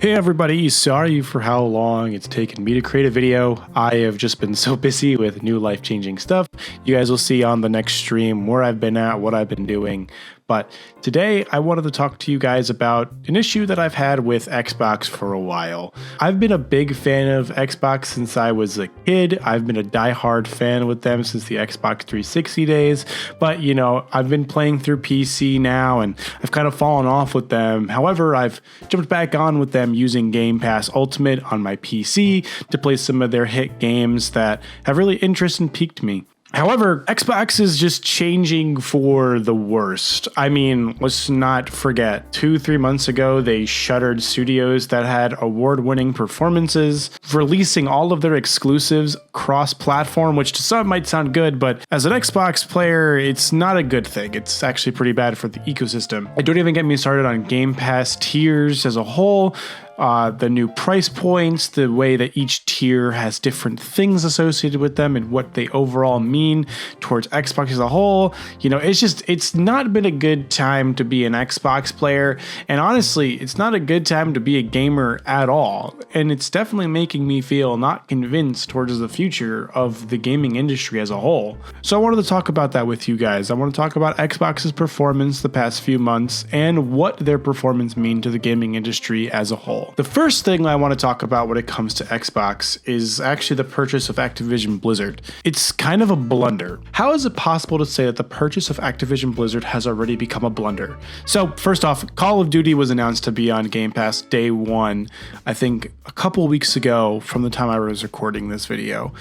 Hey everybody, sorry for how long it's taken me to create a video. I have just been so busy with new life-changing stuff. You guys will see on the next stream where I've been at, what I've been doing. But today I wanted to talk to you guys about an issue that I've had with Xbox for a while. I've been a big fan of Xbox since I was a kid. I've been a diehard fan with them since the Xbox 360 days. But you know, I've been playing through PC now and I've kind of fallen off with them. However, I've jumped back on with them using Game Pass Ultimate on my PC to play some of their hit games that have really interested and piqued me. However, Xbox is just changing for the worst. I mean, let's not forget, 2-3 months ago, they shuttered studios that had award-winning performances, releasing all of their exclusives cross-platform, which to some might sound good, but as an Xbox player, it's not a good thing. It's actually pretty bad for the ecosystem. And don't even get me started on Game Pass tiers as a whole. The new price points, the way that each tier has different things associated with them and what they overall mean towards Xbox as a whole. You know, it's not been a good time to be an Xbox player. And honestly, it's not a good time to be a gamer at all. And it's definitely making me feel not convinced towards the future of the gaming industry as a whole. So I wanted to talk about that with you guys. I want to talk about Xbox's performance the past few months and what their performance mean to the gaming industry as a whole. The first thing I want to talk about when it comes to Xbox is actually the purchase of Activision Blizzard. It's kind of a blunder. How is it possible to say that the purchase of Activision Blizzard has already become a blunder? So first off, Call of Duty was announced to be on Game Pass day one, I think a couple weeks ago from the time I was recording this video.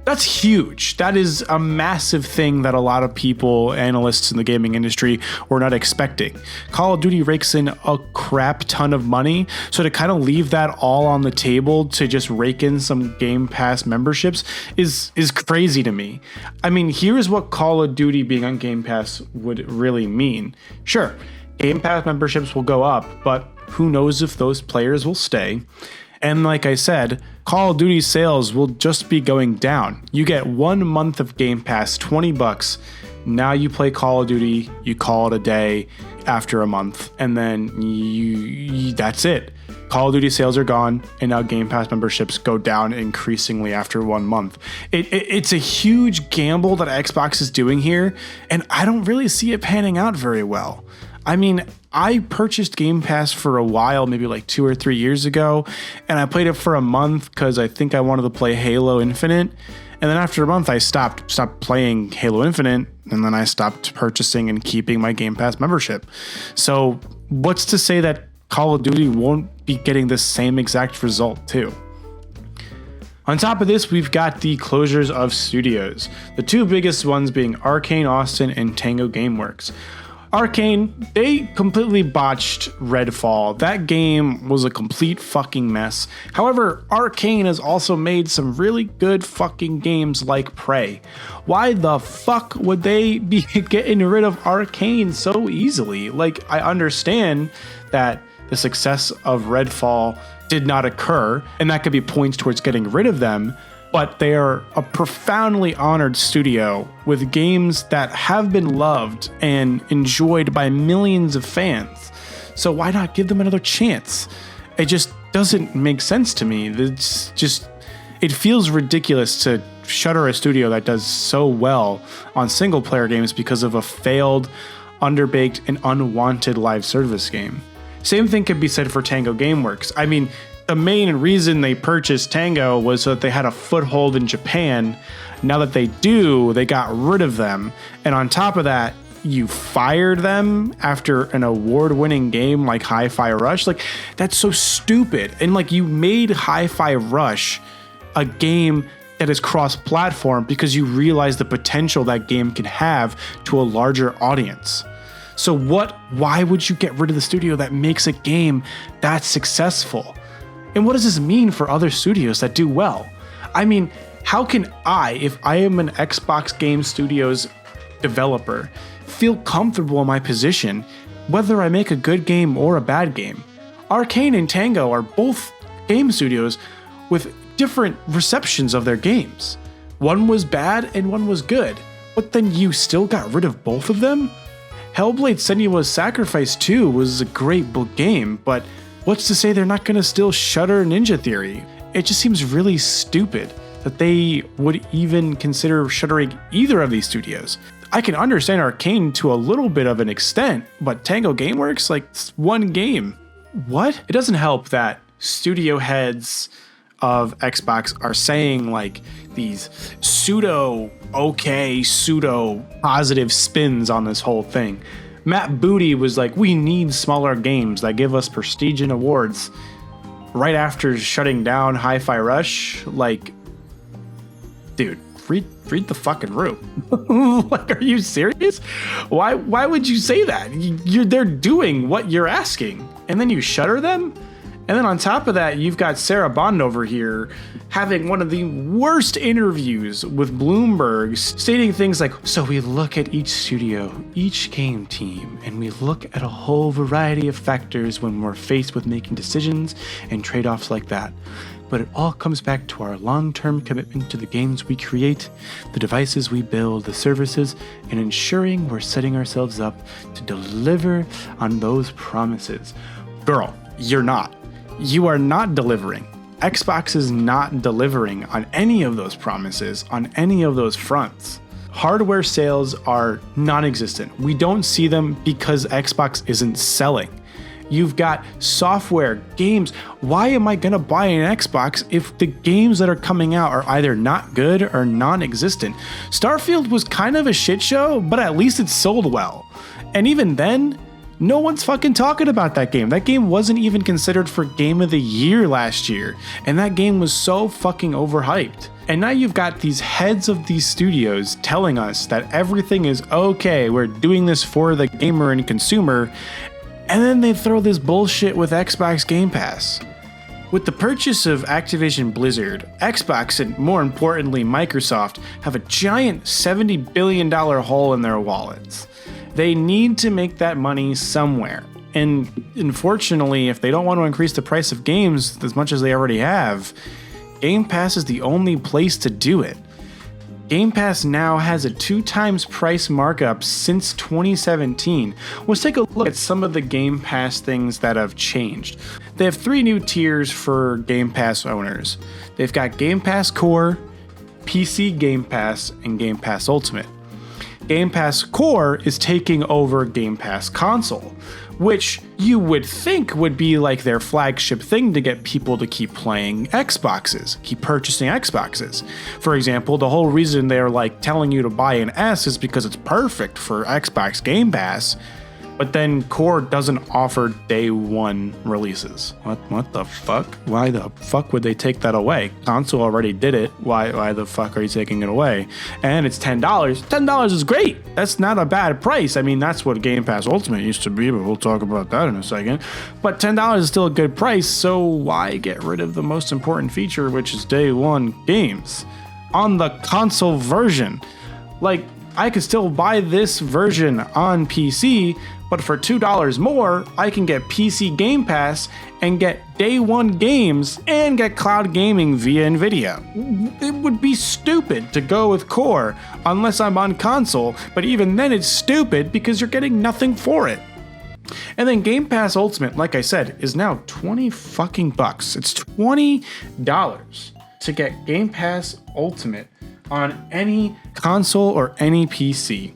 That's huge. That is a massive thing that a lot of people, analysts in the gaming industry, were not expecting. Call of Duty rakes in a crap ton of money, so to kind of leave that all on the table to just rake in some Game Pass memberships is crazy to me. I mean, here's what Call of Duty being on Game Pass would really mean. Sure, Game Pass memberships will go up, but who knows if those players will stay. And like I said, Call of Duty sales will just be going down. You get 1 month of Game Pass, $20. Now you play Call of Duty, you call it a day after a month, and then that's it. Call of Duty sales are gone, and now Game Pass memberships go down increasingly after 1 month. It's a huge gamble that Xbox is doing here, and I don't really see it panning out very well. I mean, I purchased Game Pass for a while, maybe like 2 or 3 years ago, and I played it for a month because I think I wanted to play Halo Infinite. And then after a month, I stopped playing Halo Infinite, and then I stopped purchasing and keeping my Game Pass membership. So what's to say that Call of Duty won't be getting the same exact result too? On top of this, we've got the closures of studios, the two biggest ones being Arcane Austin and Tango Gameworks. Arcane, they completely botched Redfall. That game was a complete fucking mess. However, Arcane has also made some really good fucking games like Prey. Why the fuck would they be getting rid of Arcane so easily? Like, I understand that the success of Redfall did not occur, and that could be points towards getting rid of them, but they are a profoundly honored studio with games that have been loved and enjoyed by millions of fans. So why not give them another chance? It just doesn't make sense to me. It feels ridiculous to shutter a studio that does so well on single player games because of a failed, underbaked, and unwanted live service game. Same thing could be said for Tango Gameworks. I mean, the main reason they purchased Tango was so that they had a foothold in Japan. Now that they do, they got rid of them. And on top of that, you fired them after an award-winning game like Hi-Fi Rush. Like, that's so stupid. And like, you made Hi-Fi Rush a game that is cross-platform because you realize the potential that game can have to a larger audience. So why would you get rid of the studio that makes a game that successful? And what does this mean for other studios that do well? I mean, how can I, if I am an Xbox Game Studios developer, feel comfortable in my position, whether I make a good game or a bad game? Arcane and Tango are both game studios with different receptions of their games. One was bad and one was good, but then you still got rid of both of them? Hellblade Senua's Sacrifice 2 was a great game, but What's to say they're not going to still shutter Ninja Theory? It just seems really stupid that they would even consider shuttering either of these studios. I can understand Arcane to a little bit of an extent, but Tango Gameworks, like, it's one game. What? It doesn't help that studio heads of Xbox are saying like these pseudo positive spins on this whole thing. Matt Booty was like, we need smaller games that give us prestige and awards right after shutting down Hi-Fi Rush. Like, dude, read the fucking room. Like, are you serious? Why would you say that? They're doing what you're asking, and then you shutter them? And then on top of that, you've got Sarah Bond over here having one of the worst interviews with Bloomberg, stating things like, so we look at each studio, each game team, and we look at a whole variety of factors when we're faced with making decisions and trade-offs like that. But it all comes back to our long-term commitment to the games we create, the devices we build, the services, and ensuring we're setting ourselves up to deliver on those promises. Girl, you're not. You are not delivering. Xbox is not delivering on any of those promises, on any of those fronts. Hardware sales are non-existent. We don't see them because Xbox isn't selling. You've got software, games. Why am I going to buy an Xbox if the games that are coming out are either not good or non-existent? Starfield was kind of a shit show, but at least it sold well. And even then, no one's fucking talking about that game. That game wasn't even considered for Game of the Year last year. And that game was so fucking overhyped. And now you've got these heads of these studios telling us that everything is okay, we're doing this for the gamer and consumer. And then they throw this bullshit with Xbox Game Pass. With the purchase of Activision Blizzard, Xbox and more importantly Microsoft have a giant $70 billion hole in their wallets. They need to make that money somewhere. And unfortunately, if they don't want to increase the price of games as much as they already have, Game Pass is the only place to do it. Game Pass now has a 2x price markup since 2017. Let's take a look at some of the Game Pass things that have changed. They have 3 new tiers for Game Pass owners. They've got Game Pass Core, PC Game Pass, and Game Pass Ultimate. Game Pass Core is taking over Game Pass Console, which you would think would be like their flagship thing to get people to keep playing Xboxes, keep purchasing Xboxes. For example, the whole reason they're like telling you to buy an S is because it's perfect for Xbox Game Pass, but then Core doesn't offer day one releases. What the fuck? Why the fuck would they take that away? Console already did it. Why the fuck are you taking it away? And it's $10. $10 is great. That's not a bad price. I mean, that's what Game Pass Ultimate used to be, but we'll talk about that in a second. But $10 is still a good price, so why get rid of the most important feature, which is day one games on the console version? Like, I could still buy this version on PC, but for $2 more, I can get PC Game Pass and get day one games and get cloud gaming via Nvidia. It would be stupid to go with Core unless I'm on console, but even then it's stupid because you're getting nothing for it. And then Game Pass Ultimate, like I said, is now 20 fucking bucks. It's $20 to get Game Pass Ultimate on any console or any PC.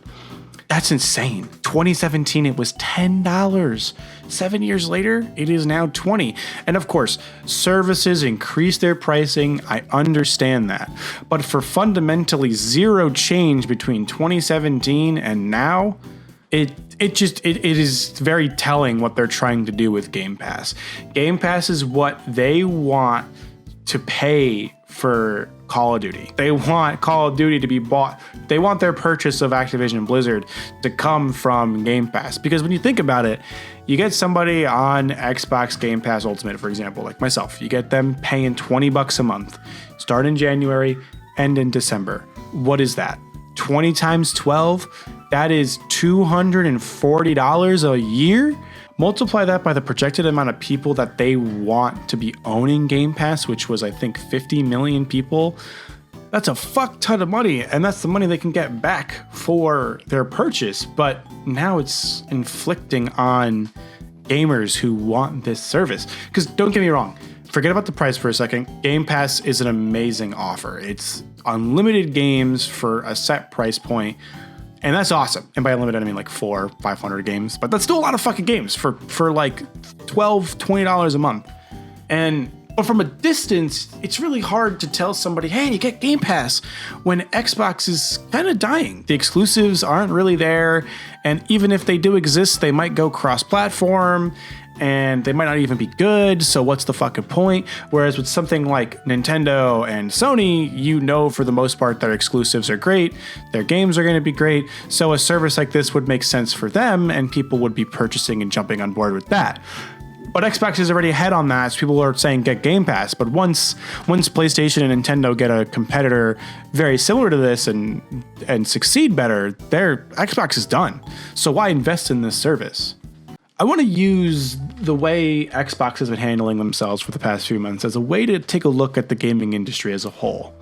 That's insane. 2017, it was $10. 7 years later, it is now $20. And of course, services increase their pricing. I understand that. But for fundamentally zero change between 2017 and now, it is very telling what they're trying to do with Game Pass. Game Pass is what they want to pay for Call of Duty. They want Call of Duty to be bought. They want their purchase of Activision Blizzard to come from Game Pass. Because when you think about it, you get somebody on Xbox Game Pass Ultimate, for example, like myself, you get them paying $20 a month, start in January, end in December. What is that? 20 times 12? That is $240 a year? Multiply that by the projected amount of people that they want to be owning Game Pass, which was, I think, 50 million people. That's a fuck ton of money, and that's the money they can get back for their purchase. But now it's inflicting on gamers who want this service. Because don't get me wrong, forget about the price for a second. Game Pass is an amazing offer. It's unlimited games for a set price point, and that's awesome. And by unlimited, I mean like 400 or 500 games, but that's still a lot of fucking games for like $12, $20 a month. But from a distance, it's really hard to tell somebody, hey, you get Game Pass, when Xbox is kind of dying. The exclusives aren't really there, and even if they do exist, they might go cross-platform, and they might not even be good, so what's the fucking point? Whereas with something like Nintendo and Sony, you know for the most part their exclusives are great, their games are going to be great, so a service like this would make sense for them, and people would be purchasing and jumping on board with that. But Xbox is already ahead on that, so people are saying get Game Pass. But once PlayStation and Nintendo get a competitor very similar to this and succeed better, their Xbox is done. So why invest in this service? I want to use the way Xbox has been handling themselves for the past few months as a way to take a look at the gaming industry as a whole.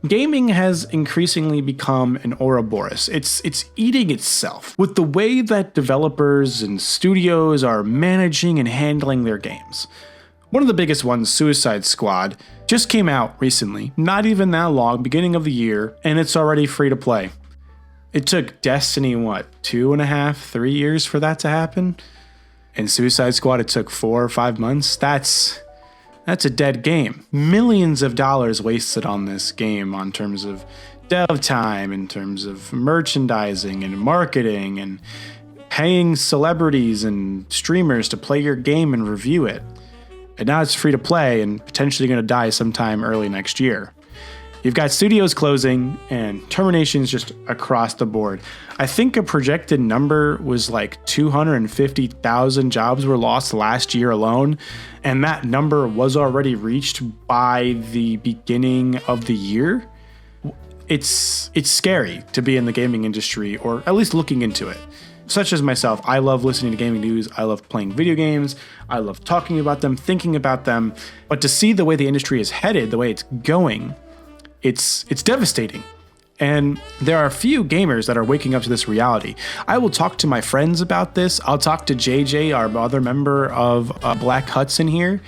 Gaming has increasingly become an Ouroboros. It's eating itself with the way that developers and studios are managing and handling their games. One of the biggest ones, Suicide Squad, just came out recently, not even that long, beginning of the year, and it's already free to play. It took Destiny, 2.5, 3 years for that to happen? And Suicide Squad, it took 4 or 5 months? That's a dead game. Millions of dollars wasted on this game on terms of dev time, in terms of merchandising and marketing and paying celebrities and streamers to play your game and review it. And now it's free to play and potentially going to die sometime early next year. You've got studios closing and terminations just across the board. I think a projected number was like 250,000 jobs were lost last year alone, and that number was already reached by the beginning of the year. It's scary to be in the gaming industry, or at least looking into it. Such as myself, I love listening to gaming news, I love playing video games, I love talking about them, thinking about them, but to see the way the industry is headed, the way it's going, it's devastating. And there are a few gamers that are waking up to this reality. I will talk to my friends about this. I'll talk to JJ, our other member of Black Hudson here.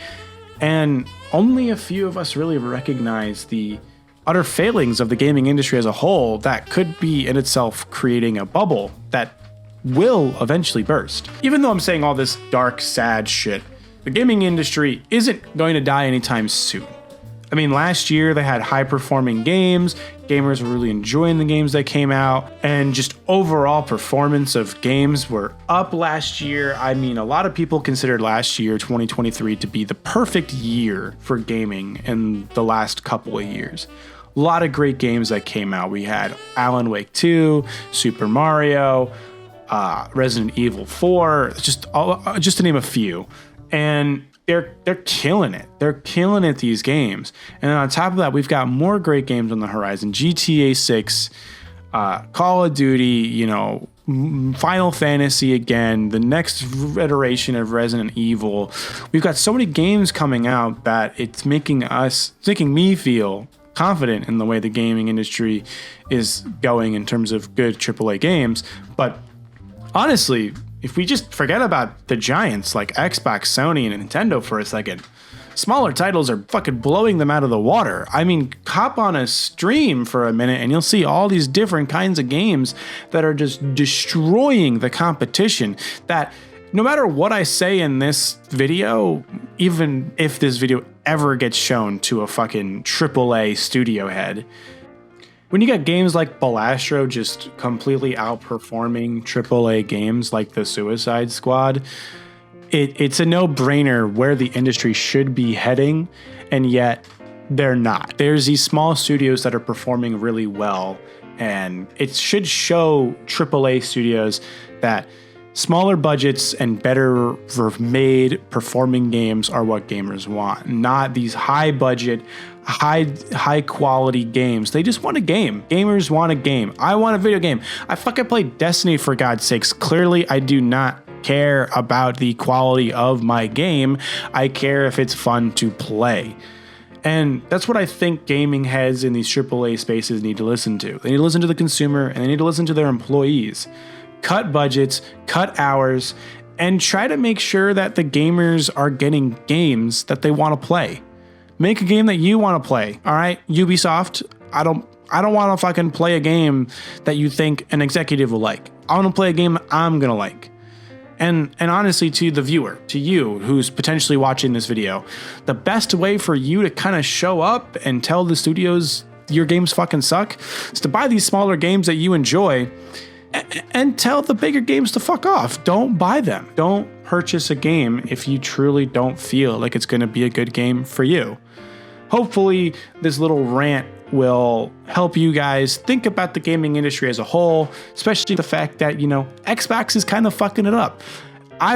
And only a few of us really recognize the utter failings of the gaming industry as a whole that could be in itself creating a bubble that will eventually burst. Even though I'm saying all this dark, sad shit, the gaming industry isn't going to die anytime soon. I mean, last year they had high-performing games, gamers were really enjoying the games that came out, and just overall performance of games were up last year. I mean, a lot of people considered last year, 2023, to be the perfect year for gaming in the last couple of years. A lot of great games that came out. We had Alan Wake 2, Super Mario, Resident Evil 4, just to name a few. And they're killing it. They're killing it, these games. And then on top of that, we've got more great games on the horizon. GTA 6, Call of Duty, Final Fantasy again, the next iteration of Resident Evil. We've got so many games coming out that it's making me feel confident in the way the gaming industry is going in terms of good AAA games. But honestly, if we just forget about the giants like Xbox, Sony, and Nintendo for a second, smaller titles are fucking blowing them out of the water. I mean, hop on a stream for a minute and you'll see all these different kinds of games that are just destroying the competition, that no matter what I say in this video, even if this video ever gets shown to a fucking AAA studio head, when you got games like Balastro just completely outperforming AAA games like the Suicide Squad, it's a no-brainer where the industry should be heading, and yet they're not. There's these small studios that are performing really well, and it should show AAA studios that smaller budgets and better made performing games are what gamers want, not these high budget, high quality games. They just want a game. Gamers want a game. I want a video game. I fucking played Destiny, for God's sakes. Clearly, I do not care about the quality of my game. I care if it's fun to play. And that's what I think gaming heads in these AAA spaces need to listen to. They need to listen to the consumer, and they need to listen to their employees. Cut budgets, cut hours, and try to make sure that the gamers are getting games that they want to play. Make a game that you want to play. All right, Ubisoft, I don't want to fucking play a game that you think an executive will like. I want to play a game that I'm going to like. And honestly, to the viewer, to you who's potentially watching this video, the best way for you to kind of show up and tell the studios your games fucking suck is to buy these smaller games that you enjoy and tell the bigger games to fuck off. Don't buy them. Don't purchase a game if you truly don't feel like it's going to be a good game for you. Hopefully, this little rant will help you guys think about the gaming industry as a whole, especially the fact that, Xbox is kind of fucking it up.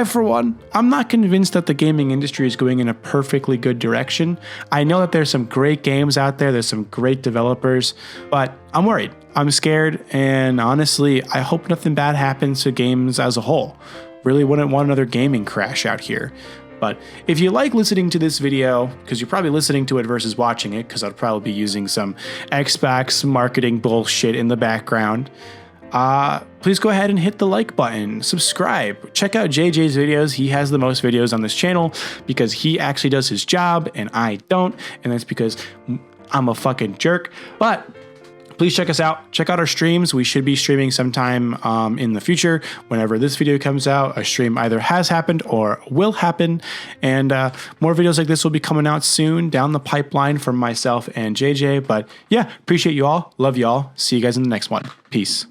For one, I'm not convinced that the gaming industry is going in a perfectly good direction. I know that there's some great games out there, there's some great developers, but I'm worried. I'm scared, and honestly, I hope nothing bad happens to games as a whole. Really wouldn't want another gaming crash out here. But if you like listening to this video, because you're probably listening to it versus watching it, because I'd probably be using some Xbox marketing bullshit in the background, please go ahead and hit the like button, subscribe, check out JJ's videos. He has the most videos on this channel because he actually does his job and I don't, and that's because I'm a fucking jerk. But please check us out. Check out our streams. We should be streaming sometime in the future. Whenever this video comes out, a stream either has happened or will happen. And more videos like this will be coming out soon down the pipeline from myself and JJ. But yeah, appreciate you all. Love you all. See you guys in the next one. Peace.